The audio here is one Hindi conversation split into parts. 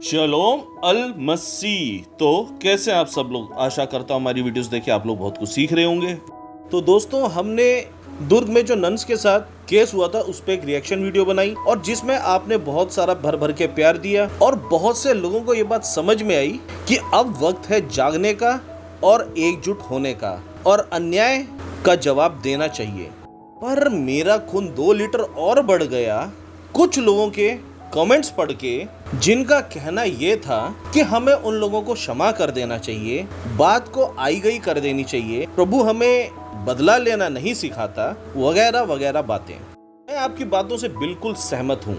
शलोम अल मसीह। तो कैसे आप सब लोग, आशा करता हूँ हमारी वीडियोस देखे आप लोग बहुत कुछ सीख रहे होंगे। तो दोस्तों, हमने दुर्ग में जो नन्स के साथ केस हुआ था उस पर एक रिएक्शन वीडियो बनाई और जिसमें आपने बहुत सारा भर भर के प्यार दिया और बहुत से लोगों को ये बात समझ में आई कि अब वक्त है जागने का और एकजुट होने का और अन्याय का जवाब देना चाहिए। पर मेरा खून 2 लीटर और बढ़ गया कुछ लोगों के कमेंट्स पढ़ के, जिनका कहना ये था कि हमें उन लोगों को क्षमा कर देना चाहिए, बात को आई गई कर देनी चाहिए, प्रभु हमें बदला लेना नहीं सिखाता, वगैरह वगैरह बातें। मैं आपकी बातों से बिल्कुल सहमत हूँ,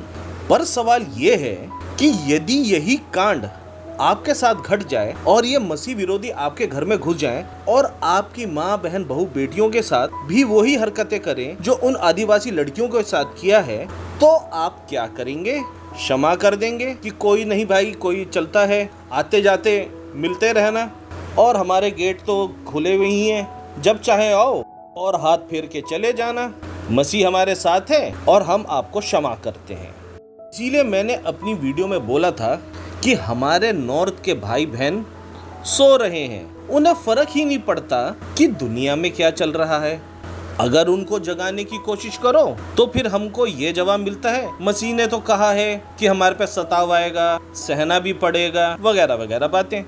पर सवाल ये है कि यदि यही कांड आपके साथ घट जाए और ये मसीह विरोधी आपके घर में घुस जाएं और आपकी माँ बहन बहू बेटियों के साथ भी वही हरकतें करें जो उन आदिवासी लड़कियों के साथ किया है, तो आप क्या करेंगे? क्षमा कर देंगे कि कोई नहीं भाई, कोई चलता है, आते जाते मिलते रहना और हमारे गेट तो खुले हुए ही हैं, जब चाहे आओ और हाथ फेर के चले जाना, मसीह हमारे साथ है और हम आपको क्षमा करते हैं। इसीलिए मैंने अपनी वीडियो में बोला था कि हमारे नॉर्थ के भाई बहन सो रहे हैं, उन्हें फर्क ही नहीं पड़ता कि दुनिया में क्या चल रहा है। अगर उनको जगाने की कोशिश करो तो फिर हमको ये जवाब मिलता है, मसीह ने तो कहा है कि हमारे पे सताव आएगा, सहना भी पड़ेगा, वगैरह वगैरह बातें।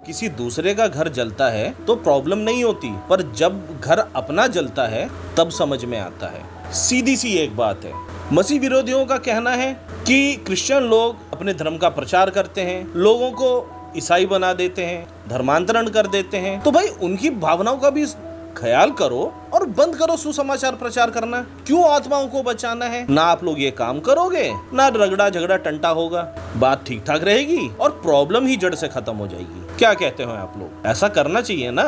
किसी दूसरे का घर जलता है तो प्रॉब्लम नहीं होती, पर जब घर अपना जलता है तब समझ में आता है। सीधी सी एक बात है, मसीह विरोधियों का कहना है कि क्रिश्चियन लोग अपने धर्म का प्रचार करते हैं, लोगों को ईसाई बना देते हैं, धर्मांतरण कर देते हैं। तो भाई उनकी भावनाओं का भी ख्याल करो और बंद करो सुसमाचार प्रचार करना। क्यों आत्माओं को बचाना है? ना आप लोग ये काम करोगे, ना रगड़ा झगड़ा टंटा होगा, बात ठीक ठाक रहेगी और प्रॉब्लम ही जड़ से खत्म हो जाएगी। क्या कहते हो आप लोग? ऐसा करना चाहिए ना।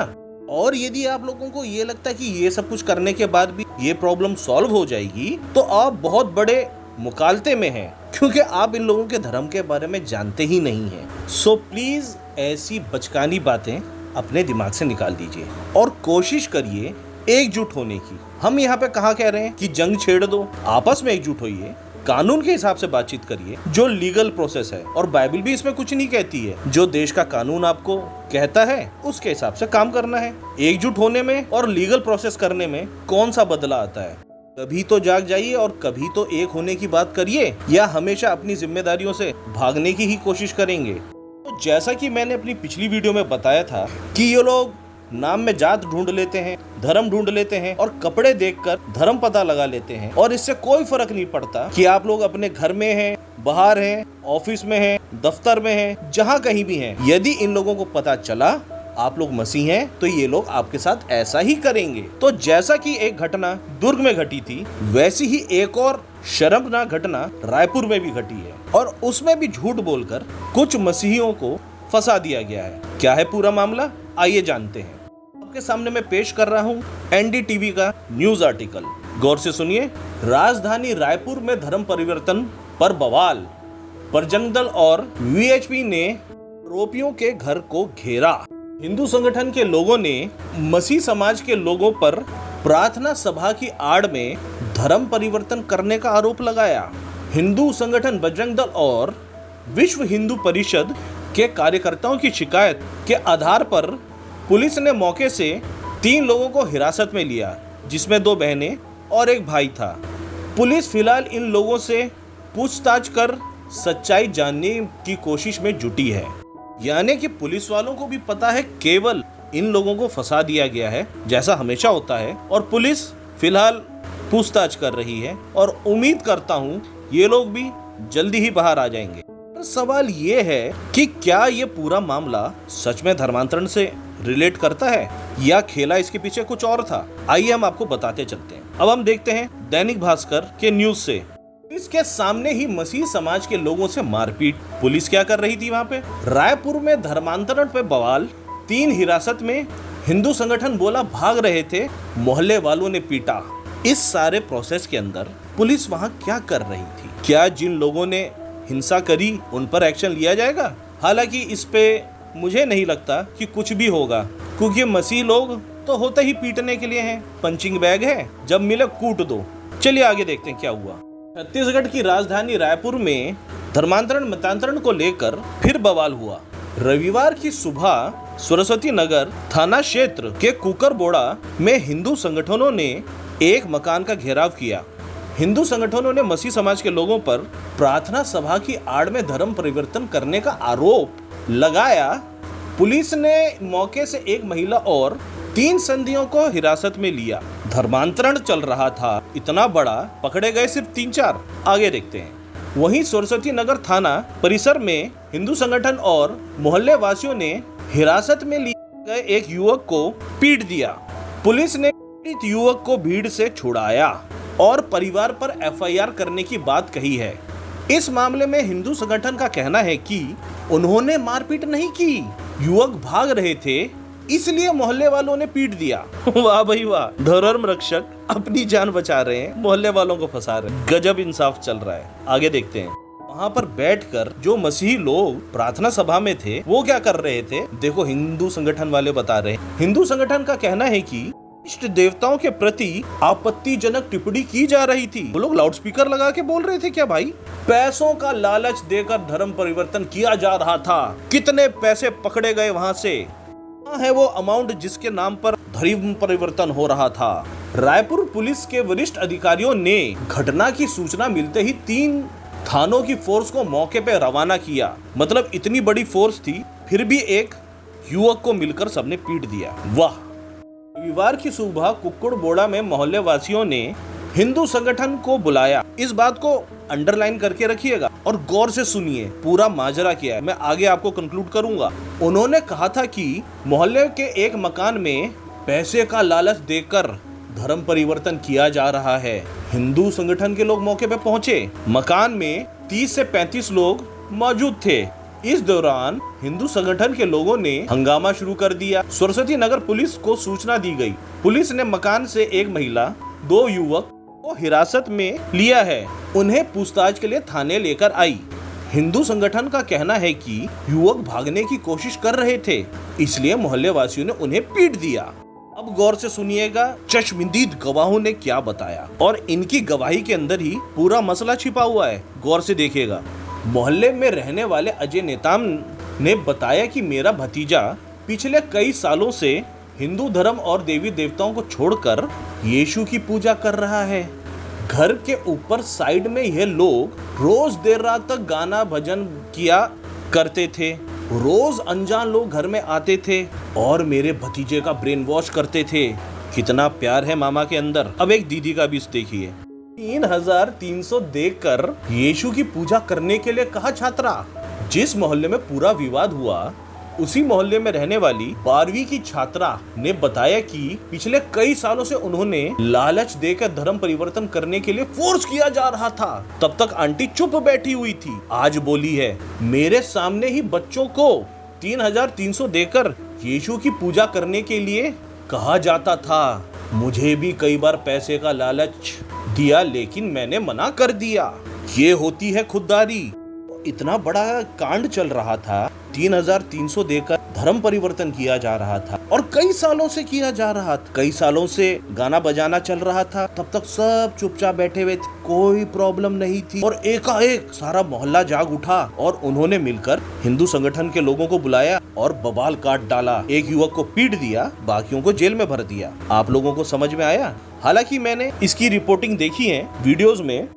और यदि आप लोगों को ये लगता है कि ये सब कुछ करने के बाद भी ये प्रॉब्लम सॉल्व हो जाएगी, तो आप बहुत बड़े मुकालते में हैं, क्योंकि आप इन लोगों के धर्म के बारे में जानते ही नहीं हैं। सो प्लीज ऐसी बचकानी बातें अपने दिमाग से निकाल दीजिए और कोशिश करिए एकजुट होने की। हम यहाँ पे कहाँ कह रहे हैं कि जंग छेड़ दो, आपस में एकजुट होइए, कानून के हिसाब से बातचीत करिए, जो लीगल प्रोसेस है। और बाइबल भी इसमें कुछ नहीं कहती है, जो देश का कानून आपको कहता है उसके हिसाब से काम करना है। एकजुट होने में और लीगल प्रोसेस करने में कौन सा बदला आता है? कभी तो जाग जाइए और कभी तो एक होने की बात करिए, या हमेशा अपनी जिम्मेदारियों से भागने की ही कोशिश करेंगे। तो जैसा कि मैंने अपनी पिछली वीडियो में बताया था कि ये लोग नाम में जात ढूंढ लेते हैं, धर्म ढूंढ लेते हैं और कपड़े देखकर धर्म पता लगा लेते हैं, और इससे कोई फर्क नहीं पड़ता कि आप लोग अपने घर में हैं, बाहर हैं, ऑफिस में हैं, दफ्तर में हैं, जहां कहीं भी हैं। यदि इन लोगों को पता चला आप लोग मसीह हैं तो ये लोग आपके साथ ऐसा ही करेंगे। तो जैसा कि एक घटना दुर्ग में घटी थी, वैसी ही एक और शर्मनाक घटना रायपुर में भी घटी है और उसमें भी झूठ बोलकर कुछ मसीहियों को फंसा दिया गया है। क्या है पूरा मामला, आइए जानते हैं। आपके सामने मैं पेश कर रहा हूँ NDTV का न्यूज आर्टिकल, गौर से सुनिए। राजधानी रायपुर में धर्म परिवर्तन पर बवाल, बजरंग दल और VHP ने आरोपियों के घर को घेरा। हिंदू संगठन के लोगों ने मसीह समाज के लोगों पर प्रार्थना सभा की आड़ में धर्म परिवर्तन करने का आरोप लगाया। हिंदू संगठन बजरंग दल और विश्व हिंदू परिषद के कार्यकर्ताओं की शिकायत के आधार पर पुलिस ने मौके से 3 लोगों को हिरासत में लिया, जिसमें 2 बहनें और एक भाई था। पुलिस फिलहाल इन लोगों से पूछताछ कर सच्चाई जानने की कोशिश में जुटी है। यानी कि पुलिस वालों को भी पता है केवल इन लोगों को फंसा दिया गया है, जैसा हमेशा होता है, और पुलिस फिलहाल पूछताछ कर रही है और उम्मीद करता हूँ ये लोग भी जल्दी ही बाहर आ जाएंगे। सवाल ये है कि क्या ये पूरा मामला सच में धर्मांतरण से रिलेट करता है या खेला इसके पीछे कुछ और था? आइए हम आपको बताते चलते हैं। अब हम देखते हैं दैनिक भास्कर के न्यूज से। पुलिस के सामने ही मसीह समाज के लोगों से मारपीट। पुलिस क्या कर रही थी वहां पे? रायपुर में धर्मांतरण पे बवाल, 3 हिरासत में। हिंदू संगठन बोला भाग रहे थे, मोहल्ले वालों ने पीटा। इस सारे प्रोसेस के अंदर पुलिस वहां क्या कर रही थी? क्या जिन लोगों ने हिंसा करी उन पर एक्शन लिया जाएगा? हालांकि इस पे मुझे नहीं लगता कि कुछ भी होगा, क्योंकि मसीह लोग तो होते ही पीटने के लिए हैं, पंचिंग बैग है, जब मिले कूट दो। चलिए आगे देखते हैं क्या हुआ। छत्तीसगढ़ की राजधानी रायपुर में धर्मांतरण मतांतरण को लेकर फिर बवाल हुआ। रविवार की सुबह सरस्वती नगर थाना क्षेत्र के कुकरबोड़ा में हिंदू संगठनों ने एक मकान का घेराव किया। हिंदू संगठनों ने मसीह समाज के लोगों पर प्रार्थना सभा की आड़ में धर्म परिवर्तन करने का आरोप लगाया। पुलिस ने मौके से एक महिला और 3 संदियों को हिरासत में लिया। धर्मांतरण चल रहा था इतना बड़ा, पकड़े गए सिर्फ 3-4। आगे देखते हैं। वहीं सरस्वती नगर थाना परिसर में हिंदू संगठन और मोहल्ले वासियों ने हिरासत में लिए गए एक युवक को पीट दिया। पुलिस ने पीड़ित युवक को भीड़ से छुड़ाया और परिवार पर एफआईआर करने की बात कही है। इस मामले में हिंदू संगठन का कहना है कि उन्होंने मारपीट नहीं की, युवक भाग रहे थे इसलिए मोहल्ले वालों ने पीट दिया। वाह भाई वाह, धर्म रक्षक अपनी जान बचा रहे हैं, मोहल्ले वालों को फंसा रहे हैं। गजब इंसाफ चल रहा है। आगे देखते हैं। वहाँ पर बैठकर जो मसीही लोग प्रार्थना सभा में थे वो क्या कर रहे थे, देखो हिंदू संगठन वाले बता रहे हैं। हिंदू संगठन का कहना है कि इष्ट देवताओं के प्रति आपत्तिजनक टिप्पणी की जा रही थी। वो लोग लाउडस्पीकर लगा के बोल रहे थे क्या भाई? पैसों का लालच देकर धर्म परिवर्तन किया जा रहा था। कितने पैसे पकड़े गए वहाँ से? है वो अमाउंट जिसके नाम पर धर्म परिवर्तन हो रहा था। रायपुर पुलिस के वरिष्ठ अधिकारियों ने घटना की सूचना मिलते ही 3 थानों की फोर्स को मौके पे रवाना किया। मतलब इतनी बड़ी फोर्स थी, फिर भी एक युवक को मिलकर सबने पीट दिया। वाह। रविवार की सुबह कुक्कुड़बोड़ा में मोहल्ले वासियों ने हिंदू संगठन को बुलाया। इस बात को अंडरलाइन करके रखिएगा और गौर से सुनिए, पूरा माजरा क्या है मैं आगे आपको कंक्लूड करूंगा। उन्होंने कहा था कि मोहल्ले के एक मकान में पैसे का लालच देकर धर्म परिवर्तन किया जा रहा है। हिंदू संगठन के लोग मौके पे पहुंचे। मकान में 30 से 35 लोग मौजूद थे। इस दौरान हिंदू संगठन के लोगों ने हंगामा शुरू कर दिया। सरस्वती नगर पुलिस को सूचना दी गई। पुलिस ने मकान से एक महिला, 2 युवक को हिरासत में लिया है। उन्हें पूछताछ के लिए थाने लेकर आई। हिंदू संगठन का कहना है कि युवक भागने की कोशिश कर रहे थे, इसलिए मोहल्ले वासियों ने उन्हें पीट दिया। अब गौर से सुनिएगा चश्मदीद गवाहों ने क्या बताया और इनकी गवाही के अंदर ही पूरा मसला छिपा हुआ है। गौर से देखिएगा। मोहल्ले में रहने वाले अजय नेताम ने बताया कि मेरा भतीजा पिछले कई सालों से हिंदू धर्म और देवी देवताओं को छोड़कर यीशु की पूजा कर रहा है। घर के ऊपर साइड में यह लोग रोज देर रात तक गाना भजन किया करते थे। रोज अनजान लोग घर में आते थे और मेरे भतीजे का ब्रेन वॉश करते थे। कितना प्यार है मामा के अंदर। अब एक दीदी का भी देखिए। 3300 देकर यीशु की पूजा करने के लिए कहा छात्रा। जिस मोहल्ले में पूरा विवाद हुआ उसी मोहल्ले में रहने वाली 12वीं की छात्रा ने बताया कि पिछले कई सालों से उन्होंने लालच देकर धर्म परिवर्तन करने के लिए फोर्स किया जा रहा था। तब तक आंटी चुप बैठी हुई थी। आज बोली है मेरे सामने ही बच्चों को 3300 देकर यीशु की पूजा करने के लिए कहा जाता था। मुझे भी कई बार पैसे का लालच दिया लेकिन मैंने मना कर दिया। ये होती है खुददारी। इतना बड़ा कांड चल रहा था, 3300 देकर धर्म परिवर्तन किया जा रहा था और कई सालों से किया जा रहा था। कई सालों से गाना बजाना चल रहा था। तब तक सब चुपचाप बैठे हुए थे, कोई प्रॉब्लम नहीं थी। और एकाएक सारा मोहल्ला जाग उठा और उन्होंने मिलकर हिंदू संगठन के लोगों को बुलाया और बवाल काट डाला। एक युवक को पीट दिया, बाकियों को जेल में भर दिया। आप लोगों को समझ में आया? हालांकि मैंने इसकी रिपोर्टिंग देखी है वीडियोस में,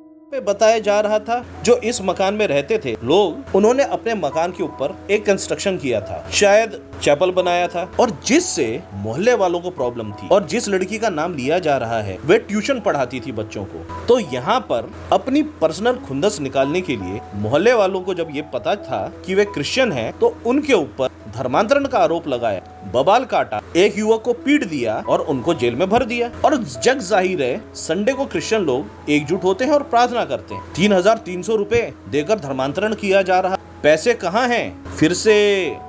बताया जा रहा था जो इस मकान में रहते थे लोग, उन्होंने अपने मकान के ऊपर एक कंस्ट्रक्शन किया था, शायद चैपल बनाया था, और जिससे मोहल्ले वालों को प्रॉब्लम थी। और जिस लड़की का नाम लिया जा रहा है वे ट्यूशन पढ़ाती थी बच्चों को। तो यहाँ पर अपनी पर्सनल खुंदस निकालने के लिए मोहल्ले वालों को जब ये पता था कि वे क्रिश्चियन हैं तो उनके ऊपर धर्मांतरण का आरोप लगाया, बवाल काटा, एक युवक को पीट दिया और उनको जेल में भर दिया। और जग जाहिर है संडे को क्रिश्चियन लोग एकजुट होते हैं और प्रार्थना करते हैं। 3300 रुपए देकर धर्मांतरण किया जा रहा। पैसे कहाँ हैं? फिर से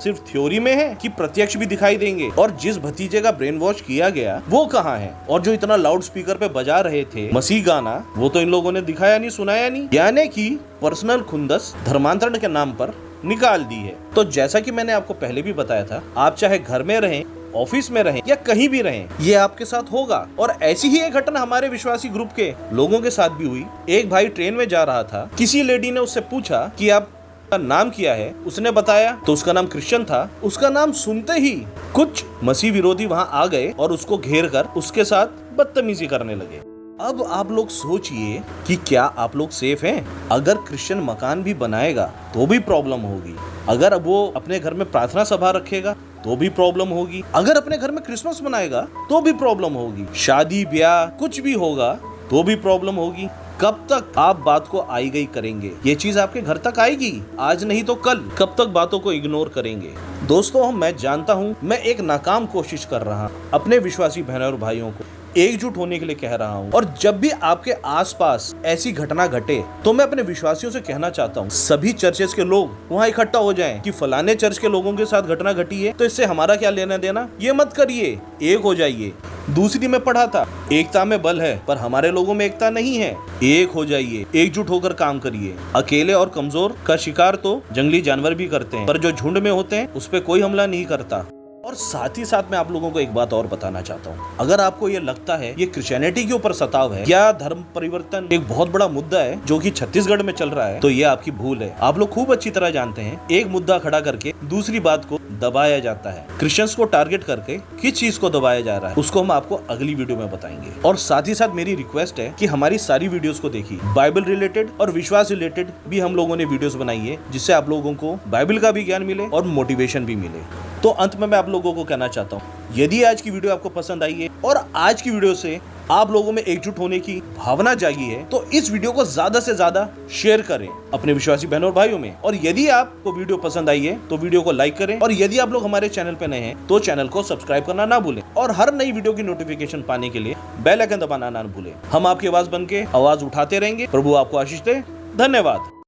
सिर्फ थ्योरी में है कि प्रत्यक्ष भी दिखाई देंगे? और जिस भतीजे का ब्रेन वॉश किया गया वो कहाँ है? और जो इतना लाउड स्पीकर पे बजा रहे थे मसीह गाना, वो तो इन लोगों ने दिखाया नहीं, सुनाया नहीं। यानी कि पर्सनल खुंदस धर्मांतरण के नाम पर निकाल दी है। तो जैसा कि मैंने आपको पहले भी बताया था, आप चाहे घर में रहें ऑफिस में रहें या कहीं भी रहें, ये आपके साथ होगा। और ऐसी ही एक घटना हमारे विश्वासी ग्रुप के लोगों के साथ भी हुई। एक भाई ट्रेन में जा रहा था, किसी लेडी ने उससे पूछा कि आपका नाम क्या है। उसने बताया तो उसका नाम क्रिश्चियन था। उसका नाम सुनते ही कुछ मसीह विरोधी वहां आ गए और उसको घेर कर उसके साथ बदतमीजी करने लगे। अब आप लोग सोचिए कि क्या आप लोग सेफ हैं? अगर क्रिश्चियन मकान भी बनाएगा तो भी प्रॉब्लम होगी। अगर वो अपने घर में प्रार्थना सभा रखेगा तो भी प्रॉब्लम होगी। अगर अपने घर में क्रिसमस मनाएगा तो भी प्रॉब्लम होगी। शादी ब्याह कुछ भी होगा तो भी प्रॉब्लम होगी। कब तक आप बात को आई गई करेंगे? ये चीज आपके घर तक आएगी, आज नहीं तो कल। कब तक बातों को इग्नोर करेंगे? दोस्तों, मैं जानता हूँ मैं एक नाकाम कोशिश कर रहा हूँ। अपने विश्वासी बहनों और भाइयों को एकजुट होने के लिए कह रहा हूँ। और जब भी आपके आसपास ऐसी घटना घटे तो मैं अपने विश्वासियों से कहना चाहता हूँ, सभी चर्चेस के लोग वहाँ इकट्ठा हो जाएं कि फलाने चर्च के लोगों के साथ घटना घटी है तो इससे हमारा क्या लेना देना, ये मत करिए, एक हो जाइए। दूसरी में पढ़ा था, एकता में बल है पर हमारे लोगों में एकता नहीं है। एक हो जाइए, एकजुट होकर काम करिए। अकेले और कमजोर का शिकार तो जंगली जानवर भी करते हैं, पर जो झुंड में होते हैं उस पर कोई हमला नहीं करता। और साथ ही साथ मैं आप लोगों को एक बात और बताना चाहता हूँ, अगर आपको ये लगता है ये क्रिश्चियनिटी के ऊपर सताव है या धर्म परिवर्तन एक बहुत बड़ा मुद्दा है जो कि छत्तीसगढ़ में चल रहा है, तो ये आपकी भूल है। आप लोग खूब अच्छी तरह जानते हैं एक मुद्दा खड़ा करके दूसरी बात को दबाया जाता है। क्रिश्चियंस को टारगेट करके किस चीज को दबाया जा रहा है उसको हम आपको अगली वीडियो में बताएंगे। और साथ ही साथ मेरी रिक्वेस्ट है कि हमारी सारी वीडियोस को देखिए। बाइबल रिलेटेड और विश्वास रिलेटेड भी हम लोगों ने वीडियोस बनाई है जिससे आप लोगों को बाइबल का भी ज्ञान मिले और मोटिवेशन भी मिले। तो अंत में मैं आप लोगों को कहना चाहता हूँ, यदि आज की वीडियो आपको पसंद आई है और आज की वीडियो से आप लोगों में एकजुट होने की भावना जागी है तो इस वीडियो को ज्यादा से ज्यादा शेयर करें अपने विश्वासी बहनों और भाइयों में। और यदि आपको वीडियो पसंद आई है तो वीडियो को लाइक करें। और यदि आप लोग हमारे चैनल पे नए हैं तो चैनल को सब्सक्राइब करना ना भूलें। और हर नई वीडियो की नोटिफिकेशन पाने के लिए बेल आइकन दबाना ना भूलें। हम आपकी आवाज बन के आवाज उठाते रहेंगे। प्रभु आपको आशीष दे। धन्यवाद।